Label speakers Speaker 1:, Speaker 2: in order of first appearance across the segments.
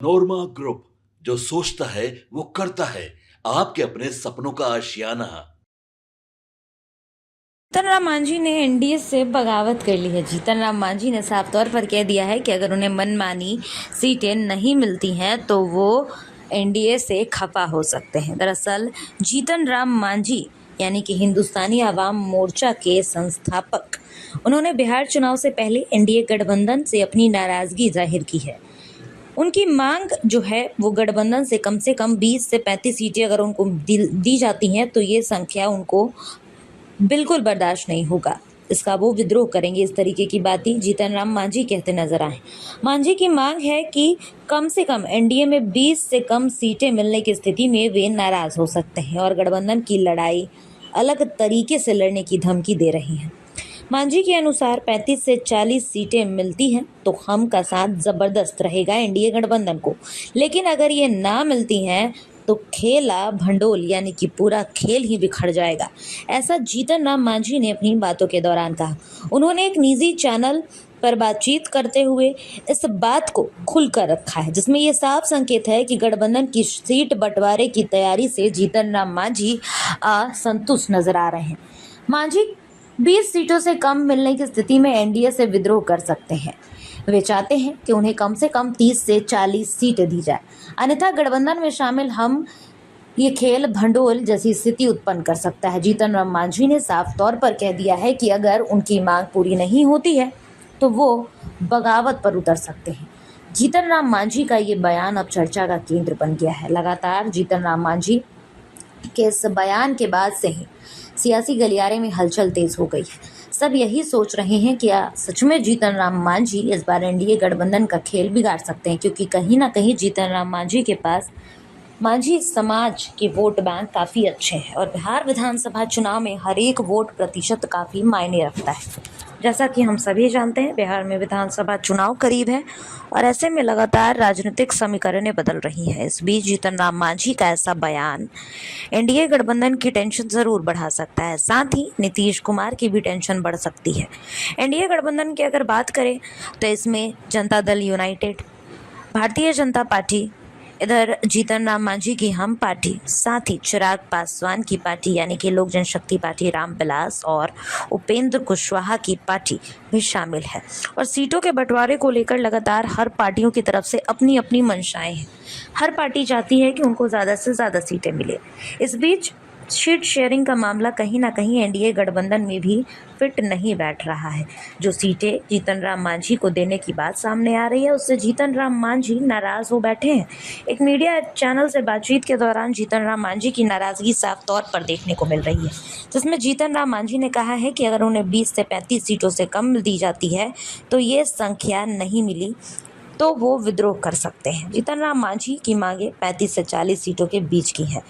Speaker 1: नोरमा group, जो सोचता है वो करता है। आपके अपने सपनों का आशियाना।
Speaker 2: जीतन राम मांझी ने एनडीए से बगावत कर ली है। जीतन राम मांझी ने साफ तौर पर कह दिया है कि अगर उन्हें मनमानी सीटें नहीं मिलती हैं तो वो एनडीए से खफा हो सकते हैं। दरअसल जीतन राम मांझी यानी कि हिंदुस्तानी आवाम मोर्चा के संस्थापक, उन्होंने बिहार चुनाव से पहले एनडीए गठबंधन से अपनी नाराजगी जाहिर की है। उनकी मांग जो है वो गठबंधन से कम 20 से 35 सीटें अगर उनको दी जाती हैं तो ये संख्या उनको बिल्कुल बर्दाश्त नहीं होगा। इसका वो विद्रोह करेंगे। इस तरीके की बातें जीतन राम मांझी कहते नजर आए। मांझी की मांग है कि कम से कम एनडीए में 20 से कम सीटें मिलने की स्थिति में वे नाराज हो सकते हैं और गठबंधन की लड़ाई अलग तरीके से लड़ने की धमकी दे रही हैं। मांझी के अनुसार 35 से 40 सीटें मिलती हैं तो हम का साथ जबरदस्त रहेगा एनडीए गठबंधन को, लेकिन अगर ये ना मिलती हैं तो खेला भंडोल यानी कि पूरा खेल ही बिखर जाएगा। ऐसा जीतन राम मांझी ने अपनी बातों के दौरान कहा। उन्होंने एक निजी चैनल पर बातचीत करते हुए इस बात को खुलकर रखा है, जिसमें ये साफ संकेत है कि गठबंधन की सीट बंटवारे की तैयारी से जीतन राम मांझी असंतुष्ट नजर आ रहे हैं। मांझी 20 सीटों से कम मिलने की स्थिति में एनडीए से विद्रोह कर सकते हैं। वे चाहते हैं कि उन्हें कम से कम 30 से 40 सीटें दी जाए, अन्यथा गठबंधन में शामिल हम ये खेल भंडोल जैसी स्थिति उत्पन्न कर सकता है। जीतन राम मांझी ने साफ तौर पर कह दिया है कि अगर उनकी मांग पूरी नहीं होती है तो वो बगावत पर उतर सकते हैं। जीतन राम मांझी का ये बयान अब चर्चा का केंद्र बन गया है। लगातार जीतन राम मांझी के इस बयान के बाद से ही सियासी गलियारे में हलचल तेज हो गई है। सब यही सोच रहे हैं कि सच में जीतन राम मांझी इस बार एनडीए गठबंधन का खेल बिगाड़ सकते हैं, क्योंकि कहीं ना कहीं जीतन राम मांझी के पास मांझी समाज के वोट बैंक काफ़ी अच्छे हैं और बिहार विधानसभा चुनाव में हर एक वोट प्रतिशत काफ़ी मायने रखता है। जैसा कि हम सभी जानते हैं, बिहार में विधानसभा चुनाव करीब है और ऐसे में लगातार राजनीतिक समीकरणें बदल रही हैं। इस बीच जीतन राम मांझी का ऐसा बयान एनडीए गठबंधन की टेंशन जरूर बढ़ा सकता है, साथ ही नीतीश कुमार की भी टेंशन बढ़ सकती है। एनडीए गठबंधन की अगर बात करें तो इसमें जनता दल यूनाइटेड, भारतीय जनता पार्टी, इधर जीतन राम मांझी की हम पार्टी, साथ ही चिराग पासवान की पार्टी यानी कि लोक जनशक्ति पार्टी रामविलास और उपेंद्र कुशवाहा की पार्टी भी शामिल है। और सीटों के बंटवारे को लेकर लगातार हर पार्टियों की तरफ से अपनी अपनी मंशाएं हैं। हर पार्टी चाहती है कि उनको ज़्यादा से ज़्यादा सीटें मिले। इस बीच सीट शेयरिंग का मामला कहीं ना कहीं एनडीए गठबंधन में भी फिट नहीं बैठ रहा है। जो सीटें जीतन राम मांझी को देने की बात सामने आ रही है, उससे जीतन राम मांझी नाराज हो बैठे हैं। एक मीडिया चैनल से बातचीत के दौरान जीतन राम मांझी की नाराजगी साफ तौर पर देखने को मिल रही है, जिसमें जीतन राम मांझी ने कहा है कि अगर उन्हें 20 से 35 सीटों से कम दी जाती है तो ये संख्या नहीं मिली तो वो विद्रोह कर सकते हैं। जीतन राम मांझी की मांगे 35 से 40 सीटों के बीच की हैं।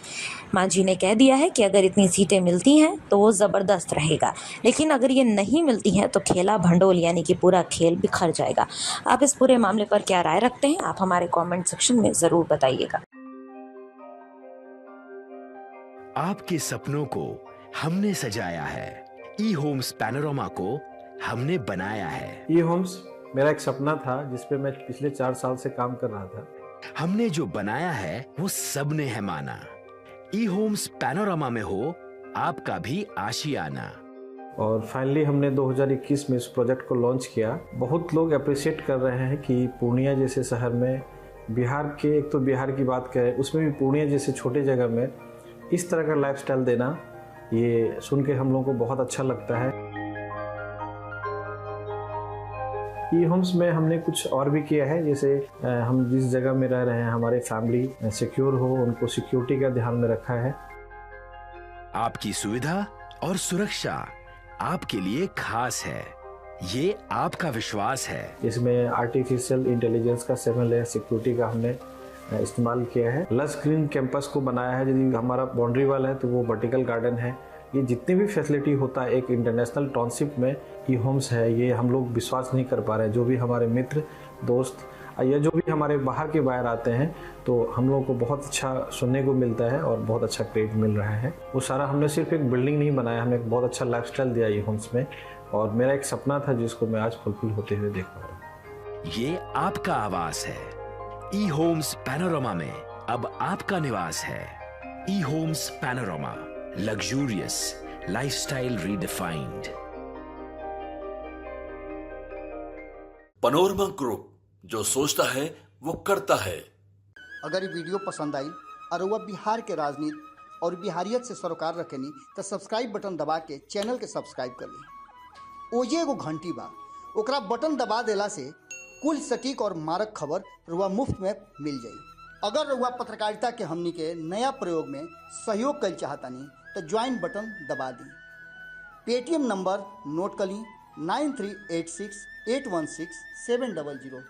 Speaker 2: मांझी ने कह दिया है कि अगर इतनी सीटें मिलती हैं तो वो ज़बरदस्त रहेगा, लेकिन अगर ये नहीं मिलती हैं तो खेला भंडोल यानी कि पूरा खेल बिखर जाएगा। आप इस पूरे मामले पर क्या राय रखते हैं? आप हमारे कमेंट सेक्शन में ज़रूर बताइएगा।
Speaker 3: आपके सपनों को हमने सजाया है, ई होम्स पैनोरमा को हमने बनाया है।
Speaker 4: ई होम्स मेरा एक सपना था जिस पे मैं पिछले 4 साल से काम कर रहा था।
Speaker 3: हमने जो बनाया है वो सबने है माना। ई होम्स पैनोरमा में हो आपका भी आशियाना।
Speaker 4: और फाइनली हमने 2021 में इस प्रोजेक्ट को लॉन्च किया। बहुत लोग अप्रिशिएट कर रहे हैं कि पूर्णिया जैसे शहर में, बिहार के, एक तो बिहार की बात करें उसमें भी पूर्णिया जैसे छोटे जगह में इस तरह का लाइफस्टाइल देना, ये सुन के हम लोगों को बहुत अच्छा लगता है। ई होम्स में हमने कुछ और भी किया है, जैसे हम जिस जगह में रह रहे हैं हमारे फैमिली सिक्योर हो, उनको सिक्योरिटी का ध्यान में रखा है।
Speaker 3: आपकी सुविधा और सुरक्षा आपके लिए खास है, ये आपका विश्वास है।
Speaker 4: इसमें आर्टिफिशियल इंटेलिजेंस का 7 लेयर सिक्योरिटी का हमने इस्तेमाल किया है। लस ग्रीन कैंपस को बनाया है। यदि हमारा बाउंड्री वाल है तो वो वर्टिकल गार्डन है। ये जितनी भी फैसिलिटी होता है एक इंटरनेशनल टाउनशिप में ई होम्स है, ये हम लोग विश्वास नहीं कर पा रहे हैं। जो भी हमारे मित्र दोस्त या जो भी हमारे बाहर के बाहर आते हैं तो हम लोगों को बहुत अच्छा सुनने को मिलता है और बहुत अच्छा क्रेडिट मिल रहा है। वो सारा हमने सिर्फ एक बिल्डिंग नहीं बनाया, हमने एक बहुत अच्छा लाइफस्टाइल दिया ई होम्स में, और मेरा एक सपना था जिसको मैं आज फुलफिल होते हुए देख पा रहा हूँ।
Speaker 3: ये आपका आवास है, ई होम्स पैनोरामा में अब आपका निवास है। E homes Panorama, luxurious lifestyle redefined.
Speaker 1: Panorama group, जो सोचता है वो करता है।
Speaker 5: अगर ये वीडियो पसंद आई और वह बिहार के राजनीति और बिहारियत से सरोकार रखेनी तो सब्सक्राइब बटन दबा के चैनल के सब्सक्राइब कर ली। ओजे एगो घंटी बा, ओकरा बटन दबा देला से कुल सटीक और मारक खबर रुआ मुफ्त में मिल जाई। अगर रुआ पत्रकारिता के हमनी के नया प्रयोग में सहयोग कर चाहतानी तो ज्वाइन बटन दबा दी। पेटीएम नंबर नोट कर ली 9386816700।